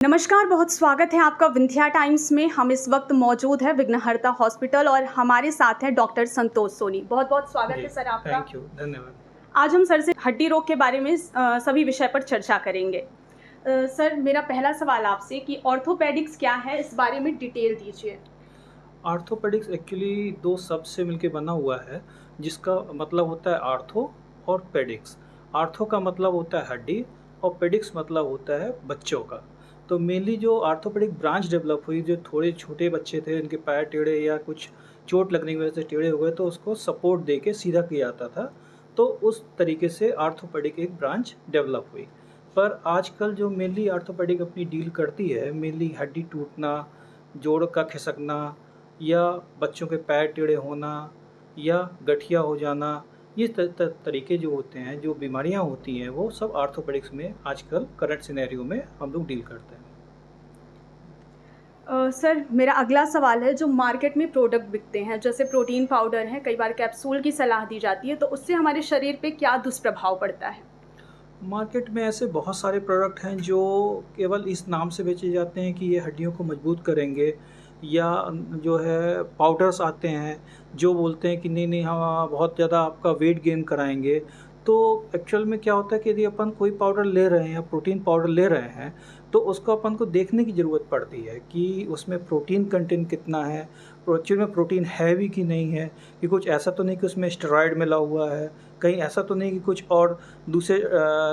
नमस्कार, बहुत स्वागत है आपका विंध्या टाइम्स में। हम इस वक्त मौजूद है विघ्नहर्ता हॉस्पिटल और हमारे साथ हैं डॉक्टर संतोष सोनी। बहुत बहुत स्वागत है सर आपका। थैंक यू, धन्यवाद। आज हम सर से हड्डी रोग के बारे में सभी विषय पर चर्चा करेंगे। सर, मेरा पहला सवाल आपसे कि ऑर्थोपेडिक्स क्या है, इस बारे में डिटेल दीजिए। आर्थोपेडिक्स एक्चुअली दो शब्द से मिलकर बना हुआ है, जिसका मतलब होता है आर्थो और पेडिक्स। आर्थो का मतलब होता है हड्डी और पेडिक्स मतलब होता है बच्चों का। तो मेनली जो आर्थोपेडिक ब्रांच डेवलप हुई, जो थोड़े छोटे बच्चे थे, उनके पैर टेढ़े या कुछ चोट लगने की वजह से टेढ़े हो गए, तो उसको सपोर्ट दे के सीधा किया जाता था। तो उस तरीके से आर्थोपेडिक एक ब्रांच डेवलप हुई। पर आजकल जो मेनली आर्थोपेडिक अपनी डील करती है, मेनली हड्डी टूटना, जोड़ का खिसकना, या बच्चों के पैर टेढ़े होना या गठिया हो जाना, ये तरीके जो होते हैं, जो बीमारियां होती हैं, वो सब आर्थोपेडिक्स में आजकल करंट सिनेरियो में हम लोग डील करते हैं। सर, मेरा अगला सवाल है, जो मार्केट में प्रोडक्ट बिकते हैं जैसे प्रोटीन पाउडर है, कई बार कैप्सूल की सलाह दी जाती है, तो उससे हमारे शरीर पे क्या दुष्प्रभाव पड़ता है? मार्केट में ऐसे बहुत सारे प्रोडक्ट हैं जो केवल इस नाम से बेचे जाते हैं कि ये हड्डियों को मजबूत करेंगे, या जो है पाउडर्स आते हैं जो बोलते हैं कि नहीं नहीं हम बहुत ज़्यादा आपका वेट गेन कराएंगे। तो एक्चुअल में क्या होता है कि यदि अपन कोई पाउडर ले रहे हैं या प्रोटीन पाउडर ले रहे हैं, तो उसको अपन को देखने की ज़रूरत पड़ती है कि उसमें प्रोटीन कंटेंट कितना है, एक्चुअल में प्रोटीन है भी कि नहीं है, कि कुछ ऐसा तो नहीं कि उसमें स्टेरॉयड मिला हुआ है, कहीं ऐसा तो नहीं कि कुछ और दूसरे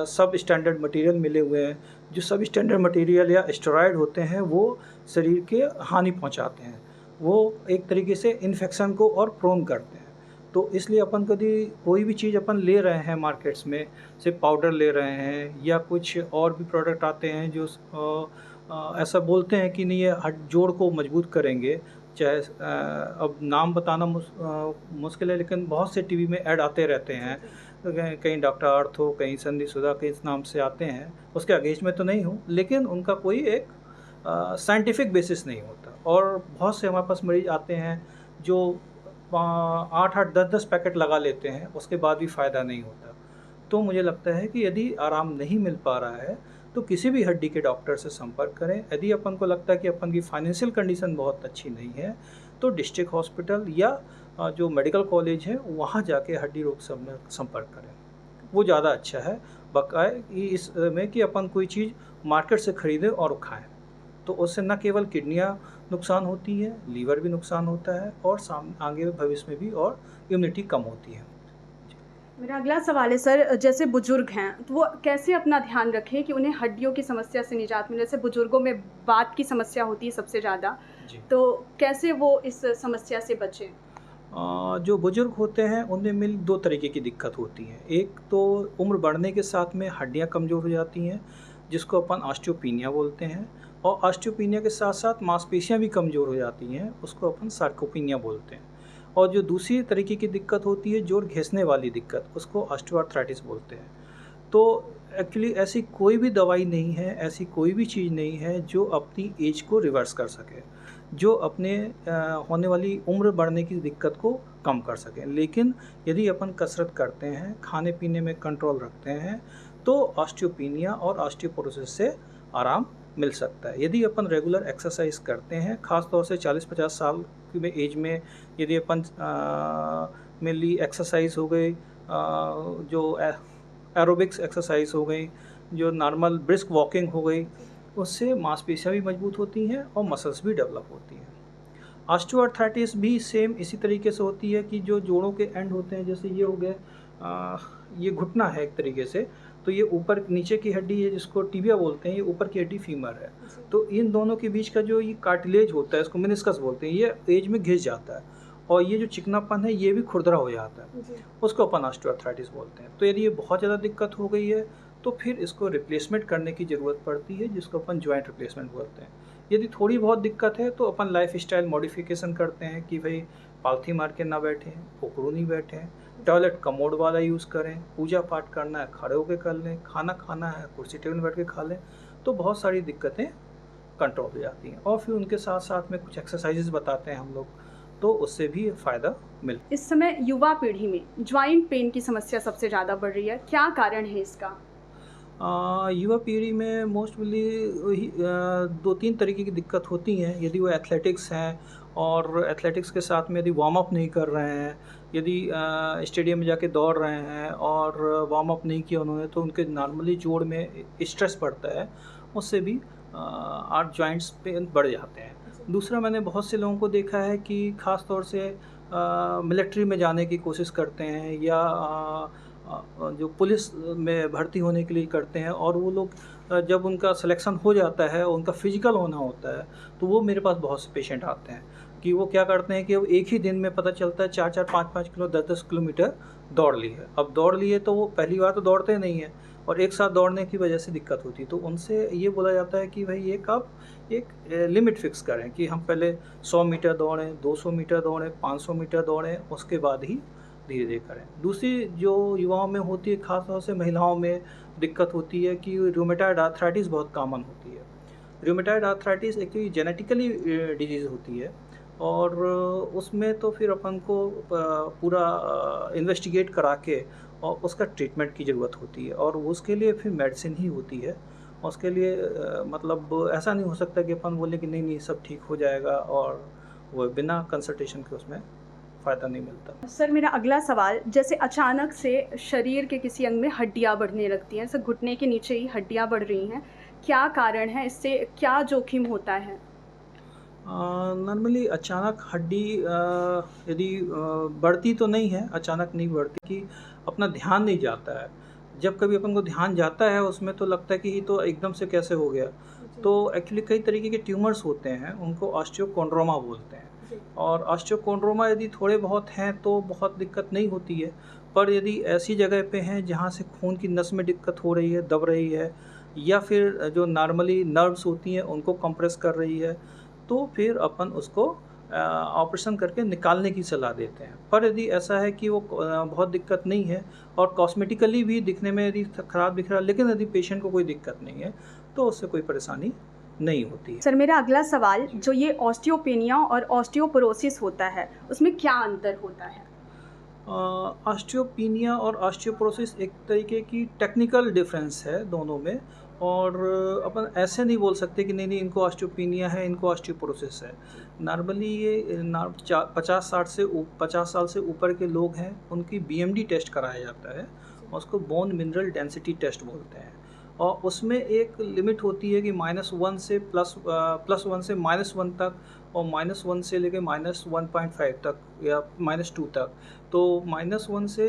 सब स्टैंडर्ड मटेरियल मिले हुए हैं। जो सब स्टैंडर्ड मटेरियल या स्टेरॉयड होते हैं वो शरीर के हानि पहुंचाते हैं, वो एक तरीके से इन्फेक्शन को और प्रोन करते हैं। तो इसलिए अपन कभी कोई भी चीज़ अपन ले रहे हैं मार्केट्स में, सिर्फ पाउडर ले रहे हैं या कुछ और भी प्रोडक्ट आते हैं जो ऐसा बोलते हैं कि नहीं ये हड्डी जोड़ को मजबूत करेंगे, चाहे अब नाम बताना मुश्किल है, लेकिन बहुत से टीवी में ऐड आते रहते हैं। तो कहीं डॉक्टर आर्थो, कहीं संधि सुधा के इस नाम से आते हैं। उसके अगेंस्ट में तो नहीं हूँ, लेकिन उनका कोई एक साइंटिफिक बेसिस नहीं होता। और बहुत से हमारे पास मरीज आते हैं जो 8-8, 10-10 पैकेट लगा लेते हैं, उसके बाद भी फ़ायदा नहीं होता। तो मुझे लगता है कि यदि आराम नहीं मिल पा रहा है तो किसी भी हड्डी के डॉक्टर से संपर्क करें। यदि अपन को लगता है कि अपन की फाइनेंशियल कंडीशन बहुत अच्छी नहीं है, तो डिस्ट्रिक्ट हॉस्पिटल या जो मेडिकल कॉलेज है वहाँ जाके हड्डी रोग संपर्क करें, वो ज़्यादा अच्छा है बकाए इसमें कि अपन कोई चीज़ मार्केट से खरीदें और खाएं। तो उससे न केवल किडनियाँ नुकसान होती है, लीवर भी नुकसान होता है, और आगे भविष्य में भी और इम्यूनिटी कम होती है। मेरा अगला सवाल है सर, जैसे बुजुर्ग हैं तो वो कैसे अपना ध्यान रखें कि उन्हें हड्डियों की समस्या से निजात मिले? जैसे बुजुर्गों में बात की समस्या होती है सबसे ज़्यादा, तो कैसे वो इस समस्या से बचें? जो बुजुर्ग होते हैं उनमें मिल दो तरीके की दिक्कत होती है। एक तो उम्र बढ़ने के साथ में हड्डियां कमज़ोर हो जाती हैं, जिसको अपन ऑस्टियोपीनिया बोलते हैं, और ऑस्टियोपीनिया के साथ साथ मांसपेशियां भी कमज़ोर हो जाती हैं, उसको अपन सार्कोपीनिया बोलते हैं। और जो दूसरी तरीके की दिक्कत होती है जोड़ घिसने वाली दिक्कत, उसको ऑस्टियोआर्थराइटिस बोलते हैं। तो एक्चुअली ऐसी कोई भी दवाई नहीं है, ऐसी कोई भी चीज़ नहीं है जो अपनी एज को रिवर्स कर सके, जो अपने होने वाली उम्र बढ़ने की दिक्कत को कम कर सके। लेकिन यदि अपन कसरत करते हैं, खाने पीने में कंट्रोल रखते हैं, तो ऑस्टियोपीनिया और ऑस्टियोपोरोसिस से आराम मिल सकता है। यदि अपन रेगुलर एक्सरसाइज करते हैं, ख़ास तौर से 40-50 साल की एज में, यदि अपन मेनली एक्सरसाइज हो गई, जो एरोबिक्स एक्सरसाइज हो गई, जो नॉर्मल ब्रिस्क वॉकिंग हो गई, उससे मांसपेशियाँ भी मजबूत होती हैं और मसल्स भी डेवलप होती हैं। ऑस्टियोआर्थराइटिस भी सेम इसी तरीके से होती है कि जो जोड़ों के एंड होते हैं, जैसे ये हो गए, ये घुटना है एक तरीके से, तो ये ऊपर नीचे की हड्डी है जिसको टिबिया बोलते हैं, ये ऊपर की हड्डी फीमर है। तो इन दोनों के बीच का जो ये कार्टिलेज होता है, इसको मेनिस्कस बोलते हैं, ये एज में घिस जाता है, और ये जो चिकनापन है ये भी खुरदरा हो जाता है, उसको अपन ऑस्टियोआर्थराइटिस बोलते हैं। तो यदि ये बहुत ज़्यादा दिक्कत हो गई है तो फिर इसको रिप्लेसमेंट करने की ज़रूरत पड़ती है, जिसको अपन जॉइंट रिप्लेसमेंट बोलते हैं। यदि थोड़ी बहुत दिक्कत है तो अपन लाइफ स्टाइल मॉडिफिकेशन करते हैं कि भाई पालथी मार के ना बैठें, उकड़ू नहीं बैठें, टॉयलेट कमोड वाला यूज़ करें, पूजा पाठ करना है खड़े होकर कर लें, खाना खाना है कुर्सी टेबल में बैठ के खा लें, तो बहुत सारी दिक्कतें कंट्रोल हो जाती हैं। और फिर उनके साथ साथ में कुछ एक्सरसाइजेज बताते हैं हम लोग, तो उससे भी फ़ायदा मिल। इस समय युवा पीढ़ी में ज्वाइंट पेन की समस्या सबसे ज़्यादा बढ़ रही है, क्या कारण है इसका? युवा पीढ़ी में मोस्टली वही 2-3 तरीके की दिक्कत होती हैं। यदि वो एथलेटिक्स हैं और एथलेटिक्स के साथ में यदि वार्म अप नहीं कर रहे हैं, यदि स्टेडियम में जाके दौड़ रहे हैं और वार्म अप नहीं किया उन्होंने, तो उनके नॉर्मली जोड़ में स्ट्रेस बढ़ता है, उससे भी आर्ट जॉइंट्स पेन बढ़ जाते हैं। दूसरा, मैंने बहुत से लोगों को देखा है कि ख़ास तौर से मिलिट्री में जाने की कोशिश करते हैं या जो पुलिस में भर्ती होने के लिए करते हैं, और वो लोग जब उनका सिलेक्शन हो जाता है, उनका फिजिकल होना होता है, तो वो मेरे पास बहुत से पेशेंट आते हैं कि वो क्या करते हैं कि वो एक ही दिन में पता चलता है 4-4, 5-5 किलो, 10-10 किलोमीटर दौड़ ली है। अब दौड़ लिए तो वो पहली बार तो दौड़ते नहीं हैं, और एक साथ दौड़ने की वजह से दिक्कत होती है। तो उनसे ये बोला जाता है कि भाई एक आप एक लिमिट फिक्स करें कि हम पहले 100 मीटर दौड़ें, 200 मीटर दौड़ें, 500 मीटर दौड़ें, उसके बाद ही धीरे-धीरे करें। दूसरी जो युवाओं में होती है, ख़ास तौर से महिलाओं में दिक्कत होती है कि रूमेटॉइड आर्थराइटिस बहुत कॉमन होती है। Rheumatoid arthritis actually genetically disease होती है, और उसमें तो फिर अपन को पूरा इन्वेस्टिगेट करा के और उसका ट्रीटमेंट की ज़रूरत होती है, और उसके लिए फिर मेडिसिन ही होती है। उसके लिए मतलब ऐसा नहीं हो सकता कि अपन बोलें कि नहीं सब ठीक हो जाएगा, और वो बिना कंसल्टेशन के उसमें फ़ायदा नहीं मिलता। सर मेरा अगला सवाल, जैसे अचानक से शरीर के किसी अंग में हड्डियाँ बढ़ने लगती हैं, जैसे घुटने के नीचे ही हड्डियाँ बढ़ रही हैं, क्या कारण है? इससे क्या जोखिम होता है? नॉर्मली अचानक हड्डी यदि बढ़ती तो नहीं है, अचानक नहीं बढ़ती, कि अपना ध्यान नहीं जाता है। जब कभी अपन को ध्यान जाता है उसमें, तो लगता है कि ये तो एकदम से कैसे हो गया। तो एक्चुअली कई तरीके के ट्यूमर्स होते हैं, उनको ऑस्टियोकोंड्रोमा बोलते हैं। और ऑस्टियोकोंड्रोमा यदि थोड़े बहुत हैं तो बहुत दिक्कत नहीं होती है, पर यदि ऐसी जगह पे हैं जहाँ से खून की नस में दिक्कत हो रही है, दब रही है, या फिर जो नॉर्मली नर्व्स होती हैं उनको कंप्रेस कर रही है, तो फिर अपन उसको ऑपरेशन करके निकालने की सलाह देते हैं। पर यदि ऐसा है कि वो बहुत दिक्कत नहीं है और कॉस्मेटिकली भी दिखने में यदि ख़राब दिख रहा है, लेकिन यदि पेशेंट को कोई दिक्कत नहीं है, तो उससे कोई परेशानी नहीं होती है। सर मेरा अगला सवाल, जो ये ऑस्टियोपेनिया और ऑस्टियोपोरोसिस होता है, उसमें क्या अंतर होता है? ऑस्टियोपेनिया और ऑस्टियोपोरोसिस एक तरीके की टेक्निकल डिफरेंस है दोनों में, और अपन ऐसे नहीं बोल सकते कि नहीं इनको ऑस्टियोपेनिया है, इनको ऑस्टियोपोरोसिस है। नॉर्मली ये 50 साल से ऊपर के लोग हैं, उनकी बीएमडी टेस्ट कराया जाता है, उसको बोन मिनरल डेंसिटी टेस्ट बोलते हैं, और उसमें एक लिमिट होती है कि -1 से +1 से -1 तक, और -1 से लेके -1.5 तक या -2 तक। तो -1 से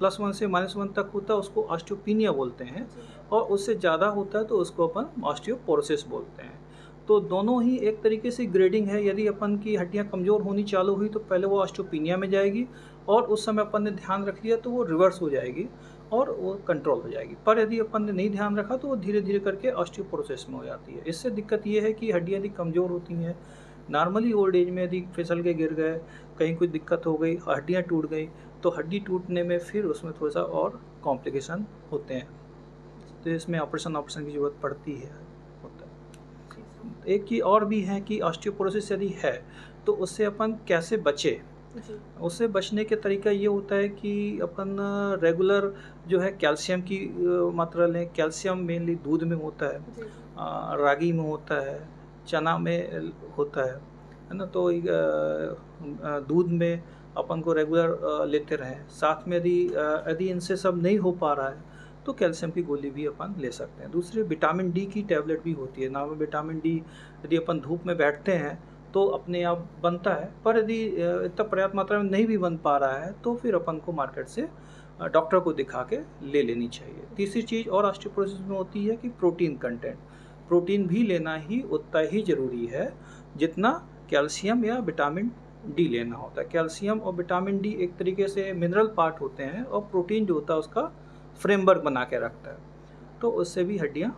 +1 से -1 तक होता है, उसको ऑस्टियोपेनिया बोलते हैं, और उससे ज़्यादा होता है तो उसको अपन ऑस्टियोपोरोसिस बोलते हैं। तो दोनों ही एक तरीके से ग्रेडिंग है। यदि अपन की हड्डियाँ कमज़ोर होनी चालू हुई तो पहले वो ऑस्टियोपेनिया में जाएगी, और उस समय अपन ने ध्यान रख लिया तो वो रिवर्स हो जाएगी और वो कंट्रोल हो जाएगी। पर यदि अपन ने नहीं ध्यान रखा तो वो धीरे धीरे करके ऑस्टियोपोरोसिस में हो जाती है। इससे दिक्कत ये है कि हड्डियाँ यदि कमज़ोर होती हैं, नॉर्मली ओल्ड एज में यदि फिसल के गिर गए, कहीं कोई दिक्कत हो गई, हड्डियाँ टूट गई, तो हड्डी टूटने में फिर उसमें थोड़ा सा और कॉम्प्लिकेशन होते हैं, तो इसमें ऑपरेशन की ज़रूरत पड़ती है, होता है। एक चीज़ और भी है कि ऑस्टियोपोरोसिस यदि है तो उससे अपन कैसे बचें। उससे बचने के तरीका ये होता है कि अपन रेगुलर जो है कैल्शियम की मात्रा लें। कैल्शियम मेनली दूध में होता है, रागी में होता है, चना में होता है ना। तो दूध में अपन को रेगुलर लेते रहें। साथ में यदि इनसे सब नहीं हो पा रहा है तो कैल्शियम की गोली भी अपन ले सकते हैं। दूसरी विटामिन डी की टैबलेट भी होती है। नाम विटामिन डी यदि अपन धूप में बैठते हैं तो अपने आप बनता है, पर यदि इतना पर्याप्त मात्रा में नहीं भी बन पा रहा है तो फिर अपन को मार्केट से डॉक्टर को दिखा के ले लेनी चाहिए। तीसरी चीज़ और ऑस्टियोपोरोसिस में होती है कि प्रोटीन कंटेंट। प्रोटीन भी लेना ही उतना ही ज़रूरी है जितना कैल्शियम या विटामिन डी लेना होता है। कैल्शियम और विटामिन डी एक तरीके से मिनरल पार्ट होते हैं, और प्रोटीन जो होता है उसका फ्रेमवर्क बना के रखता है, तो उससे भी हड्डियाँ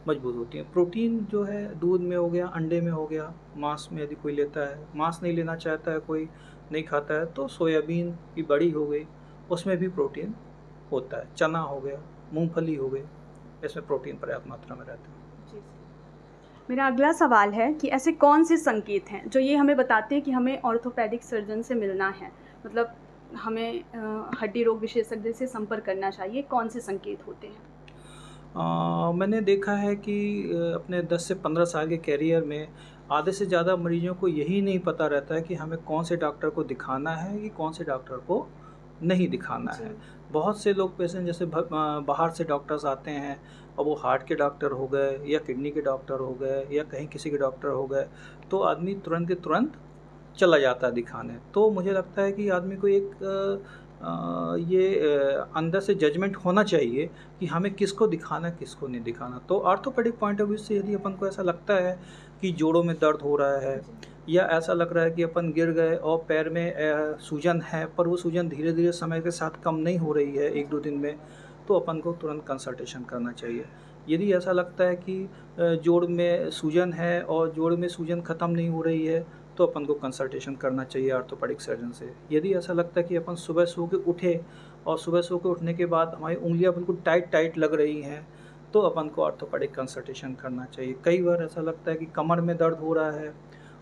मजबूत होती हैं। प्रोटीन जो है दूध में हो गया, अंडे में हो गया, मांस में यदि कोई लेता है, मांस नहीं लेना चाहता है, कोई नहीं खाता है, तो सोयाबीन की बड़ी हो गई, उसमें भी प्रोटीन होता है। चना हो गया, मूंगफली हो गई, इसमें प्रोटीन पर्याप्त मात्रा में रहता है। मेरा अगला सवाल है कि ऐसे कौन से संकेत हैं जो ये हमें बताते हैं कि हमें ऑर्थोपेडिक सर्जन से मिलना है, मतलब हमें हड्डी रोग विशेषज्ञ से संपर्क करना चाहिए? कौन से संकेत होते हैं? मैंने देखा है कि अपने 10 से 15 साल के करियर में आधे से ज़्यादा मरीजों को यही नहीं पता रहता है कि हमें कौन से डॉक्टर को दिखाना है कि कौन से डॉक्टर को नहीं दिखाना जी। है। बहुत से लोग पेशेंट जैसे बाहर से डॉक्टर्स आते हैं और वो हार्ट के डॉक्टर हो गए या किडनी के डॉक्टर हो गए या कहीं किसी के डॉक्टर हो गए, तो आदमी तुरंत के तुरंत चला जाता है दिखाने। तो मुझे लगता है कि आदमी को एक अंदर से जजमेंट होना चाहिए कि हमें किसको दिखाना है, किसको नहीं दिखाना। तो ऑर्थोपेडिक पॉइंट ऑफ व्यू से यदि अपन को ऐसा लगता है कि जोड़ों में दर्द हो रहा है या ऐसा लग रहा है कि अपन गिर गए और पैर में सूजन है, पर वो सूजन धीरे-धीरे समय के साथ कम नहीं हो रही है 1-2 दिन में, तो अपन को तुरंत कंसल्टेशन करना चाहिए। यदि ऐसा लगता है कि जोड़ में सूजन है और जोड़ में सूजन ख़त्म नहीं हो रही है, तो अपन को कंसल्टेशन करना चाहिए ऑर्थोपेडिक सर्जन से। यदि ऐसा लगता है कि अपन सुबह सो के उठे और सुबह सो के उठने के बाद हमारी उँगलियाँ बिल्कुल टाइट लग रही हैं, तो अपन को ऑर्थोपेडिक कंसल्टेशन करना चाहिए। कई बार ऐसा लगता है कि कमर में दर्द हो रहा है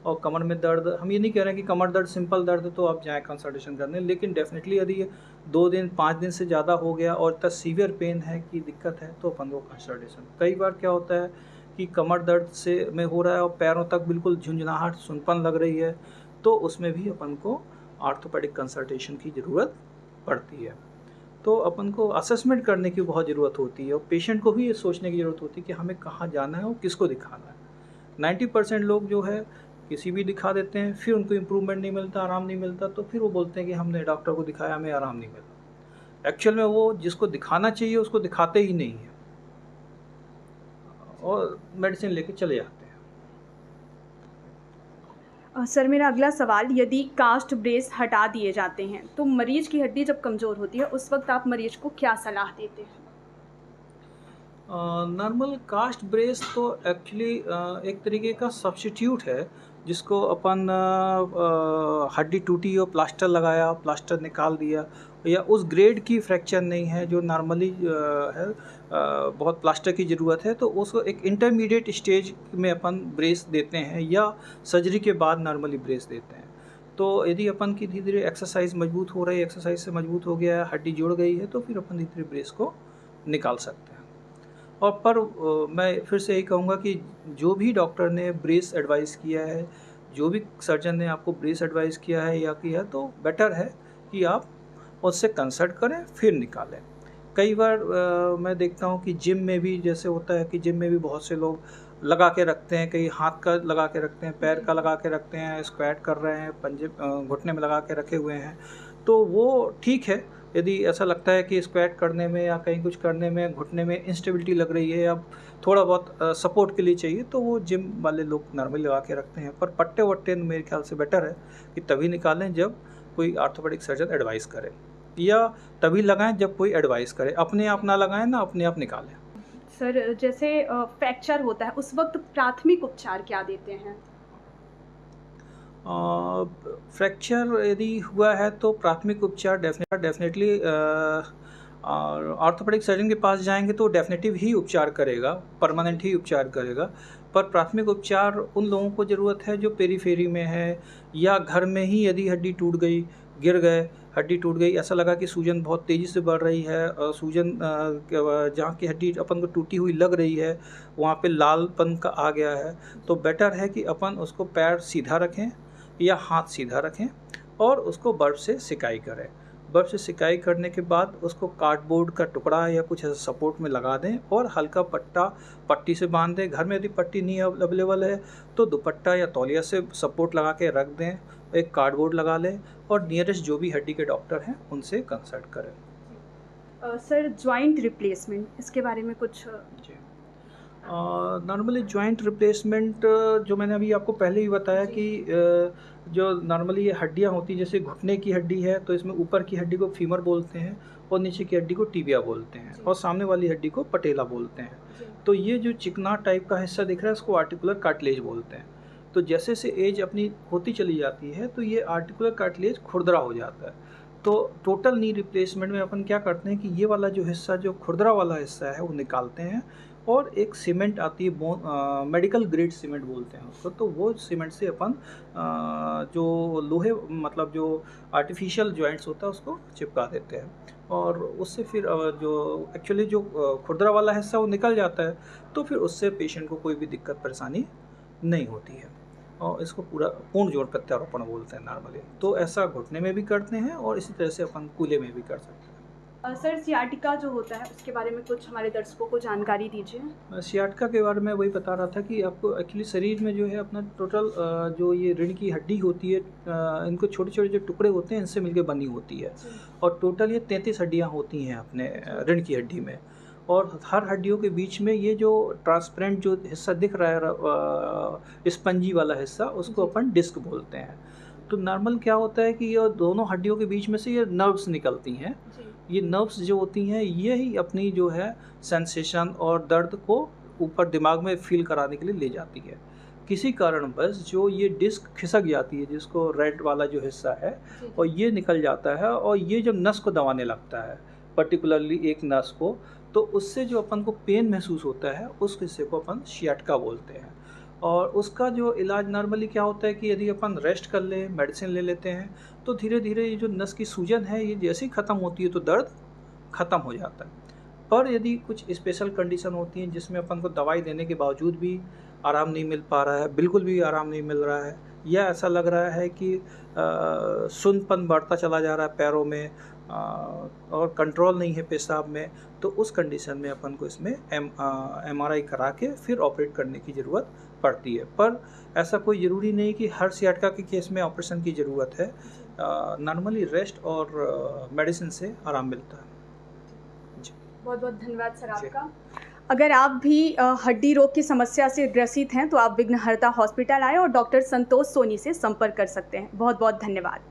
और कमर में दर्द, हम ये नहीं कह रहे हैं कि कमर दर्द सिंपल दर्द है तो आप जाएँ कंसल्टेशन करने, लेकिन डेफ़िनेटली यदि ये 2 दिन 5 दिन से ज़्यादा हो गया और इतना सीवियर पेन है कि दिक्कत है, तो अपन को कंसल्टेशन। कई बार क्या होता है कि कमर दर्द से में हो रहा है और पैरों तक बिल्कुल झुंझुनाहट, सुनपन लग रही है, तो उसमें भी अपन को ऑर्थोपेडिक कंसल्टेशन की ज़रूरत पड़ती है। तो अपन को असेसमेंट करने की बहुत ज़रूरत होती है और पेशेंट को भी ये सोचने की ज़रूरत होती है कि हमें कहाँ जाना है और किसको दिखाना है। 90% लोग जो है किसी भी दिखा देते हैं, फिर उनको इम्प्रूवमेंट नहीं मिलता, आराम नहीं मिलता, तो फिर वो बोलते हैं कि हमने डॉक्टर को दिखाया, हमें आराम नहीं मिला। एक्चुअल में वो जिसको दिखाना चाहिए उसको दिखाते ही नहीं हैं और मेडिसिन लेके चले जाते हैं। सर मेरा अगला सवाल, यदि कास्ट ब्रेस हटा दिए जाते हैं तो मरीज की हड्डी जब कमज़ोर होती है उस वक्त आप मरीज को क्या सलाह देते हैं? नॉर्मल कास्ट ब्रेस तो एक्चुअली एक तरीके का सब्स्टिट्यूट है, जिसको अपन हड्डी टूटी और प्लास्टर लगाया, प्लास्टर निकाल दिया, या उस ग्रेड की फ्रैक्चर नहीं है जो नॉर्मली है, बहुत प्लास्टर की ज़रूरत है, तो उसको एक इंटरमीडिएट स्टेज में अपन ब्रेस देते हैं या सर्जरी के बाद नॉर्मली ब्रेस देते हैं। तो यदि अपन की धीरे-धीरे एक्सरसाइज मजबूत हो रही है, एक्सरसाइज से मजबूत हो गया है, हड्डी जुड़ गई है, तो फिर अपन धीरे-धीरे ब्रेस को निकाल सकते हैं। और पर मैं फिर से यही कहूँगा कि जो भी डॉक्टर ने ब्रेस एडवाइस किया है, जो भी सर्जन ने आपको ब्रेस एडवाइस किया है या किया है, तो बेटर है कि आप उससे कंसल्ट करें फिर निकालें। कई बार मैं देखता हूँ कि जिम में भी जैसे होता है कि जिम में भी बहुत से लोग लगा के रखते हैं, कहीं हाथ का लगा के रखते हैं, पैर का लगा के रखते हैं, स्क्वाट कर रहे हैं, पंजे घुटने में लगा के रखे हुए हैं, तो वो ठीक है। यदि ऐसा लगता है कि स्क्वाट करने में या कहीं कुछ करने में घुटने में इंस्टेबिलिटी लग रही है या थोड़ा बहुत सपोर्ट के लिए चाहिए, तो वो जिम वाले लोग नॉर्मली लगा के रखते हैं। पर पट्टे वट्टे मेरे ख्याल से बेटर है कि तभी निकालें जब कोई ऑर्थोपेडिक सर्जन एडवाइस करे, या तभी लगाएं जब कोई एडवाइस करे। अपने आप ना लगाएं ना अपने आप निकालें। सर जैसे फ्रैक्चर होता है उस वक्त प्राथमिक उपचार क्या देते हैं? फ्रैक्चर यदि हुआ है तो प्राथमिक उपचार डेफिनेटली ऑर्थोपेडिक सर्जन के पास जाएंगे तो डेफिनेटिव ही उपचार करेगा, परमानेंट ही उपचार करेगा। पर प्राथमिक उपचार उन लोगों को ज़रूरत है जो पेरीफेरी में है, या घर में ही यदि हड्डी टूट गई, गिर गए, हड्डी टूट गई, ऐसा लगा कि सूजन बहुत तेज़ी से बढ़ रही है, सूजन जहाँ की हड्डी अपन को टूटी हुई लग रही है वहाँ पे लालपन का आ गया है, तो बेटर है कि अपन उसको पैर सीधा रखें या हाथ सीधा रखें और उसको बर्फ़ से सिकाई करें। बर्फ़ से सिकाई करने के बाद उसको कार्डबोर्ड का टुकड़ा या कुछ ऐसा सपोर्ट में लगा दें और हल्का पट्टी से बांध दें। घर में यदि पट्टी नहीं अवेलेबल है तो दुपट्टा या तौलिया से सपोर्ट लगा के रख दें, एक कार्डबोर्ड लगा लें और नियरेस्ट जो भी हड्डी के डॉक्टर हैं उनसे कंसल्ट करें। सर जॉइंट रिप्लेसमेंट, इसके बारे में कुछ? जी, नॉर्मली जॉइंट रिप्लेसमेंट जो मैंने अभी आपको पहले ही बताया कि जो नॉर्मली ये हड्डियाँ होती हैं, जैसे घुटने की हड्डी है तो इसमें ऊपर की हड्डी को फीमर बोलते हैं और नीचे की हड्डी को टिबिया बोलते हैं और सामने वाली हड्डी को पटेला बोलते हैं। तो ये जो चिकना टाइप का हिस्सा दिख रहा है इसको आर्टिकुलर कार्टिलेज बोलते हैं। तो जैसे से एज अपनी होती चली जाती है तो ये आर्टिकुलर कार्टिलेज खुरदरा हो जाता है। तो टोटल नी रिप्लेसमेंट में अपन क्या करते हैं कि ये वाला जो हिस्सा, जो खुरदरा वाला हिस्सा है, वो निकालते हैं और एक सीमेंट आती है, मेडिकल ग्रेड सीमेंट बोलते हैं उसको, तो वो सीमेंट से अपन जो लोहे मतलब जो आर्टिफिशियल जॉइंट्स होता है उसको चिपका देते हैं। और उससे फिर जो एक्चुअली जो खुरदरा वाला हिस्सा वो निकल जाता है, तो फिर उससे पेशेंट को कोई भी दिक्कत परेशानी नहीं होती है। और इसको पूरा पूर्ण जोड़ प्रत्यारोपण बोलते हैं नॉर्मली। तो ऐसा घुटने में भी करते हैं और इसी तरह से अपन कूल्हे में भी कर सकते हैं। सर सियाटिका जो होता है उसके बारे में कुछ हमारे दर्शकों को जानकारी दीजिए। सियाटका के बारे में वही बता रहा था कि आपको एक्चुअली शरीर में जो है अपना टोटल जो ये रीढ़ की हड्डी होती है, इनको छोटे छोटे जो टुकड़े होते हैं इनसे मिलकर बनी होती है। और टोटल ये 33 हड्डियाँ होती हैं अपने रीढ़ की हड्डी में। और हर हड्डियों के बीच में ये जो ट्रांसपेरेंट जो हिस्सा दिख रहा है, स्पंजी वाला हिस्सा, उसको अपन डिस्क बोलते हैं। तो नॉर्मल क्या होता है कि ये दोनों हड्डियों के बीच में से ये नर्व्स निकलती हैं। ये नर्व्स जो होती हैं ये ही अपनी जो है सेंसेशन और दर्द को ऊपर दिमाग में फील कराने के लिए ले जाती है। किसी कारणवश जो ये डिस्क खिसक जाती है, जिसको रेड वाला जो हिस्सा है, और ये निकल जाता है और ये जब नस को दबाने लगता है, पर्टिकुलरली एक नस को, तो उससे जो अपन को पेन महसूस होता है उस हिस्से को अपन सियाटिका बोलते हैं। और उसका जो इलाज नॉर्मली क्या होता है कि यदि अपन रेस्ट कर लें, मेडिसिन ले लेते हैं, तो धीरे धीरे ये जो नस की सूजन है ये जैसे ही ख़त्म होती है तो दर्द ख़त्म हो जाता है। पर यदि कुछ स्पेशल कंडीशन होती हैं जिसमें अपन को दवाई देने के बावजूद भी आराम नहीं मिल पा रहा है, बिल्कुल भी आराम नहीं मिल रहा है, या ऐसा लग रहा है कि सुन्नपन बढ़ता चला जा रहा है पैरों में, और कंट्रोल नहीं है पेशाब में, तो उस कंडीशन में अपन को इसमें MRI करा के फिर ऑपरेट करने की ज़रूरत पड़ती है। पर ऐसा कोई ज़रूरी नहीं कि हर सियाटिका के केस में ऑपरेशन की ज़रूरत है। नॉर्मली रेस्ट और मेडिसिन से आराम मिलता है। जी, बहुत बहुत धन्यवाद सर आपका। अगर आप भी हड्डी रोग की समस्या से ग्रसित हैं तो आप विघ्नहर्ता हॉस्पिटल आएँ और डॉक्टर संतोष सोनी से संपर्क कर सकते हैं। बहुत बहुत धन्यवाद।